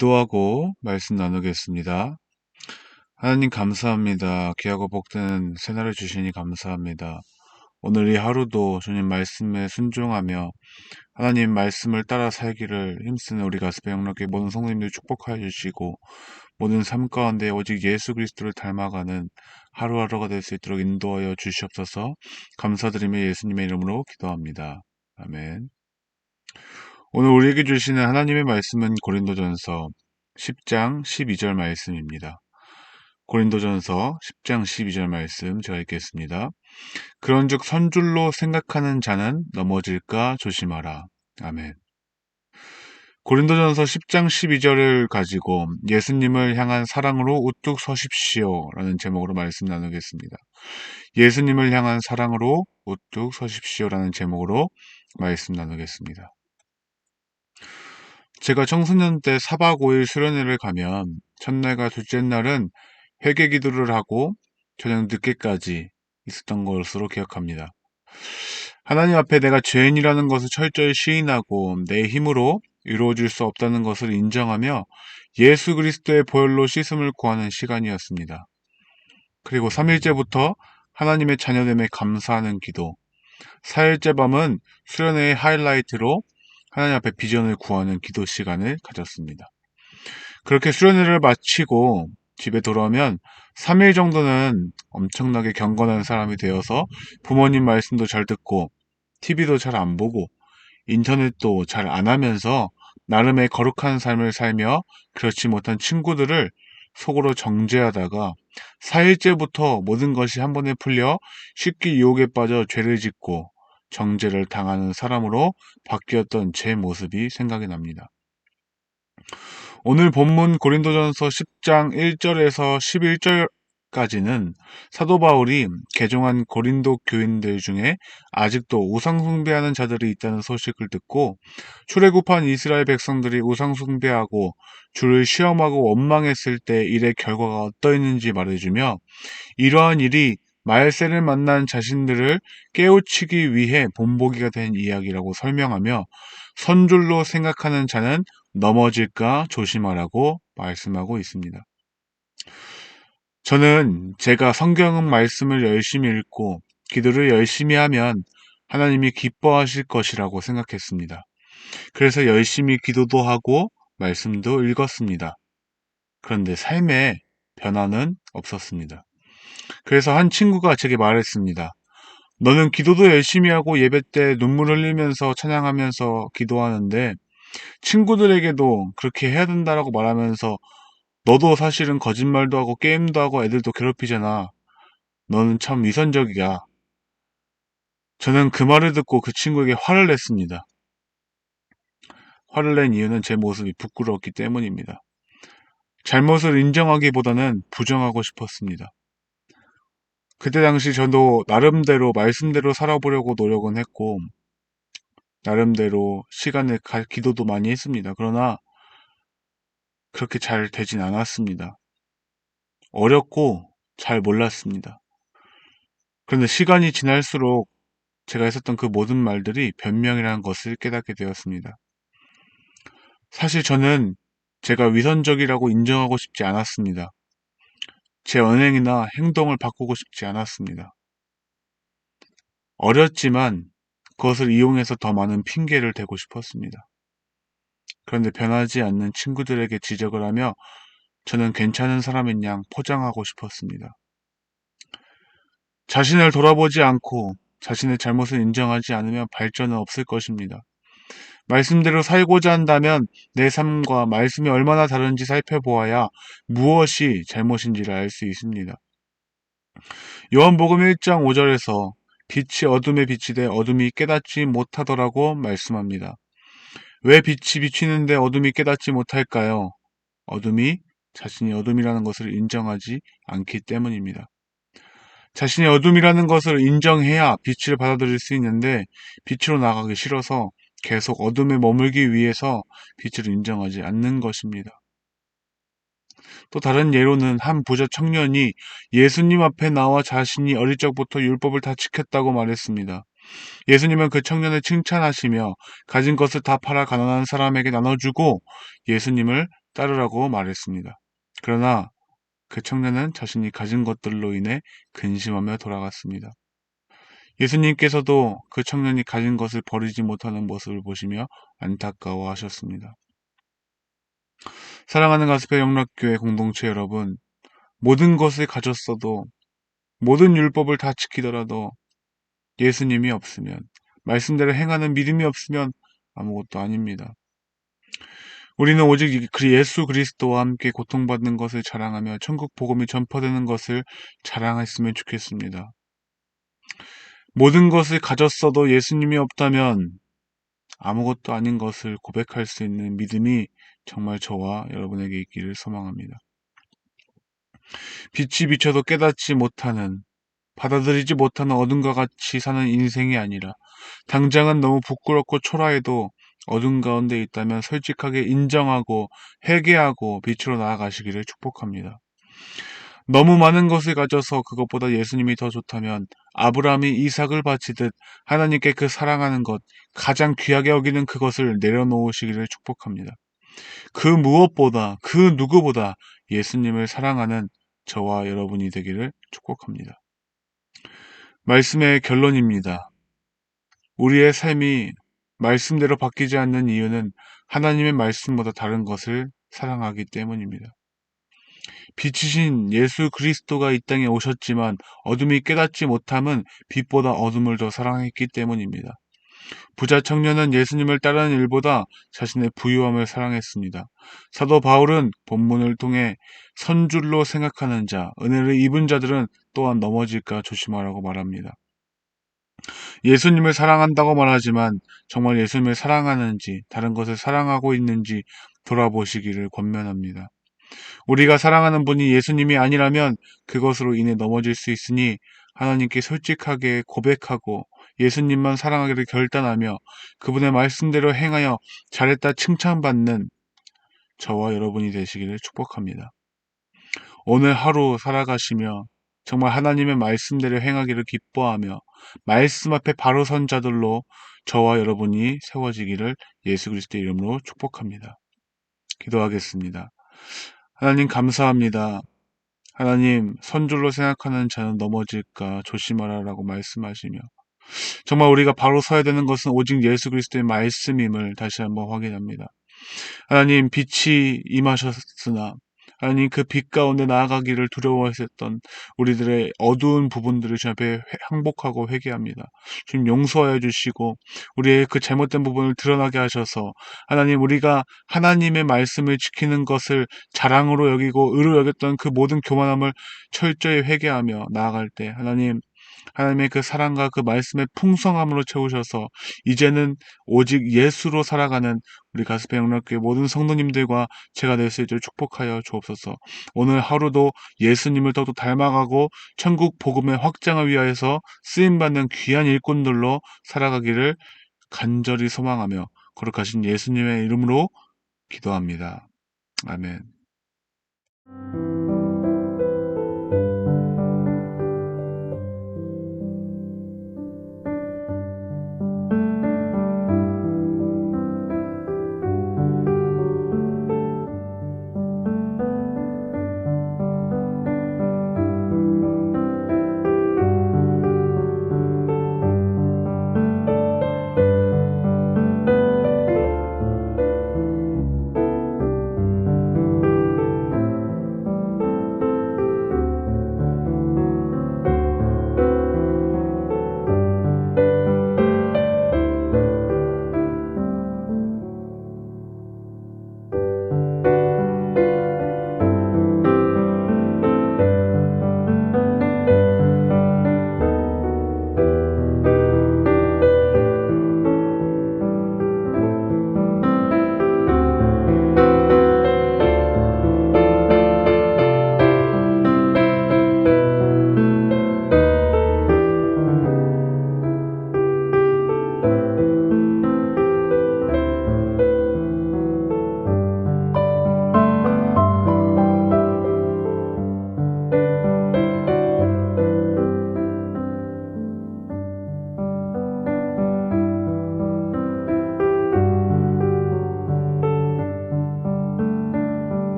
기도하고 말씀 나누겠습니다. 하나님 감사합니다. 귀하고 복된 새날을 주시니 감사합니다. 오늘 이 하루도 주님 말씀에 순종하며 하나님 말씀을 따라 살기를 힘쓰는 우리 가스페 영락교회 모든 성도님들 축복하여 주시고 모든 삶 가운데 오직 예수 그리스도를 닮아가는 하루하루가 될 수 있도록 인도하여 주시옵소서. 감사드리며 예수님의 이름으로 기도합니다. 아멘. 오늘 우리에게 주시는 하나님의 말씀은 고린도전서 10장 12절 말씀입니다. 고린도전서 10장 12절 말씀 제가 읽겠습니다. 그런즉 선줄로 생각하는 자는 넘어질까 조심하라. 아멘. 고린도전서 10장 12절을 가지고 예수님을 향한 사랑으로 우뚝 서십시오 라는 제목으로 말씀 나누겠습니다. 예수님을 향한 사랑으로 우뚝 서십시오 라는 제목으로 말씀 나누겠습니다. 제가 청소년 때 4박 5일 수련회를 가면 첫날과 둘째 날은 회개 기도를 하고 저녁 늦게까지 있었던 것으로 기억합니다. 하나님 앞에 내가 죄인이라는 것을 철저히 시인하고 내 힘으로 이루어질 수 없다는 것을 인정하며 예수 그리스도의 보혈로 씻음을 구하는 시간이었습니다. 그리고 3일째부터 하나님의 자녀됨에 감사하는 기도, 4일째 밤은 수련회의 하이라이트로 하나님 앞에 비전을 구하는 기도 시간을 가졌습니다. 그렇게 수련회를 마치고 집에 돌아오면 3일 정도는 엄청나게 경건한 사람이 되어서 부모님 말씀도 잘 듣고 TV도 잘 안 보고 인터넷도 잘 안 하면서 나름의 거룩한 삶을 살며 그렇지 못한 친구들을 속으로 정죄하다가 4일째부터 모든 것이 한 번에 풀려 쉽게 유혹에 빠져 죄를 짓고 정죄를 당하는 사람으로 바뀌었던 제 모습이 생각이 납니다. 오늘 본문 고린도전서 10장 1절에서 11절까지는 사도 바울이 개종한 고린도 교인들 중에 아직도 우상숭배하는 자들이 있다는 소식을 듣고 출애굽한 이스라엘 백성들이 우상숭배하고 주를 시험하고 원망했을 때 일의 결과가 어떠했는지 말해주며 이러한 일이 말세를 만난 자신들을 깨우치기 위해 본보기가 된 이야기라고 설명하며 선줄로 생각하는 자는 넘어질까 조심하라고 말씀하고 있습니다. 저는 제가 성경 말씀을 열심히 읽고 기도를 열심히 하면 하나님이 기뻐하실 것이라고 생각했습니다. 그래서 열심히 기도도 하고 말씀도 읽었습니다. 그런데 삶에 변화는 없었습니다. 그래서 한 친구가 제게 말했습니다. 너는 기도도 열심히 하고 예배 때 눈물 흘리면서 찬양하면서 기도하는데 친구들에게도 그렇게 해야 된다라고 말하면서 너도 사실은 거짓말도 하고 게임도 하고 애들도 괴롭히잖아. 너는 참 위선적이야. 저는 그 말을 듣고 그 친구에게 화를 냈습니다. 화를 낸 이유는 제 모습이 부끄러웠기 때문입니다. 잘못을 인정하기보다는 부정하고 싶었습니다. 그때 당시 저도 나름대로 말씀대로 살아보려고 노력은 했고 나름대로 기도도 많이 했습니다. 그러나 그렇게 잘 되진 않았습니다. 어렵고 잘 몰랐습니다. 그런데 시간이 지날수록 제가 했었던 그 모든 말들이 변명이라는 것을 깨닫게 되었습니다. 사실 저는 제가 위선적이라고 인정하고 싶지 않았습니다. 제 언행이나 행동을 바꾸고 싶지 않았습니다. 어렸지만 그것을 이용해서 더 많은 핑계를 대고 싶었습니다. 그런데 변하지 않는 친구들에게 지적을 하며 저는 괜찮은 사람인 양 포장하고 싶었습니다. 자신을 돌아보지 않고 자신의 잘못을 인정하지 않으면 발전은 없을 것입니다. 말씀대로 살고자 한다면 내 삶과 말씀이 얼마나 다른지 살펴보아야 무엇이 잘못인지를 알 수 있습니다. 요한복음 1장 5절에서 빛이 어둠에 비치되 어둠이 깨닫지 못하더라고 말씀합니다. 왜 빛이 비치는데 어둠이 깨닫지 못할까요? 어둠이 자신이 어둠이라는 것을 인정하지 않기 때문입니다. 자신이 어둠이라는 것을 인정해야 빛을 받아들일 수 있는데 빛으로 나가기 싫어서 계속 어둠에 머물기 위해서 빛을 인정하지 않는 것입니다. 또 다른 예로는 한 부자 청년이 예수님 앞에 나와 자신이 어릴 적부터 율법을 다 지켰다고 말했습니다. 예수님은 그 청년을 칭찬하시며 가진 것을 다 팔아 가난한 사람에게 나눠주고 예수님을 따르라고 말했습니다. 그러나 그 청년은 자신이 가진 것들로 인해 근심하며 돌아갔습니다. 예수님께서도 그 청년이 가진 것을 버리지 못하는 모습을 보시며 안타까워하셨습니다. 사랑하는 가스펠 영락교회 공동체 여러분, 모든 것을 가졌어도 모든 율법을 다 지키더라도 예수님이 없으면, 말씀대로 행하는 믿음이 없으면 아무것도 아닙니다. 우리는 오직 예수 그리스도와 함께 고통받는 것을 자랑하며 천국 복음이 전파되는 것을 자랑했으면 좋겠습니다. 모든 것을 가졌어도 예수님이 없다면 아무것도 아닌 것을 고백할 수 있는 믿음이 정말 저와 여러분에게 있기를 소망합니다. 빛이 비춰도 깨닫지 못하는, 받아들이지 못하는 어둠과 같이 사는 인생이 아니라 당장은 너무 부끄럽고 초라해도 어둠 가운데 있다면 솔직하게 인정하고 회개하고 빛으로 나아가시기를 축복합니다. 너무 많은 것을 가져서 그것보다 예수님이 더 좋다면 아브라함이 이삭을 바치듯 하나님께 그 사랑하는 것, 가장 귀하게 여기는 그것을 내려놓으시기를 축복합니다. 그 무엇보다, 그 누구보다 예수님을 사랑하는 저와 여러분이 되기를 축복합니다. 말씀의 결론입니다. 우리의 삶이 말씀대로 바뀌지 않는 이유는 하나님의 말씀보다 다른 것을 사랑하기 때문입니다. 빛이신 예수 그리스도가 이 땅에 오셨지만 어둠이 깨닫지 못함은 빛보다 어둠을 더 사랑했기 때문입니다. 부자 청년은 예수님을 따르는 일보다 자신의 부유함을 사랑했습니다. 사도 바울은 본문을 통해 선줄로 생각하는 자, 은혜를 입은 자들은 또한 넘어질까 조심하라고 말합니다. 예수님을 사랑한다고 말하지만 정말 예수님을 사랑하는지 다른 것을 사랑하고 있는지 돌아보시기를 권면합니다. 우리가 사랑하는 분이 예수님이 아니라면 그것으로 인해 넘어질 수 있으니 하나님께 솔직하게 고백하고 예수님만 사랑하기를 결단하며 그분의 말씀대로 행하여 잘했다 칭찬받는 저와 여러분이 되시기를 축복합니다. 오늘 하루 살아가시며 정말 하나님의 말씀대로 행하기를 기뻐하며 말씀 앞에 바로 선 자들로 저와 여러분이 세워지기를 예수 그리스도의 이름으로 축복합니다. 기도하겠습니다. 하나님 감사합니다. 하나님 선줄로 생각하는 자는 넘어질까 조심하라라고 말씀하시며 정말 우리가 바로 서야 되는 것은 오직 예수 그리스도의 말씀임을 다시 한번 확인합니다. 하나님 빛이 임하셨으나 하나님 그 빛 가운데 나아가기를 두려워하셨던 우리들의 어두운 부분들을 주님 앞에 항복하고 회개합니다. 주님 용서하여 주시고 우리의 그 잘못된 부분을 드러나게 하셔서 하나님 우리가 하나님의 말씀을 지키는 것을 자랑으로 여기고 의로 여겼던 그 모든 교만함을 철저히 회개하며 나아갈 때 하나님의 그 사랑과 그 말씀의 풍성함으로 채우셔서 이제는 오직 예수로 살아가는 우리 가스페 영락교회 모든 성도님들과 제가 될 수 있도록 축복하여 주옵소서. 오늘 하루도 예수님을 더욱 닮아가고 천국 복음의 확장을 위하여서 쓰임받는 귀한 일꾼들로 살아가기를 간절히 소망하며 거룩하신 예수님의 이름으로 기도합니다. 아멘.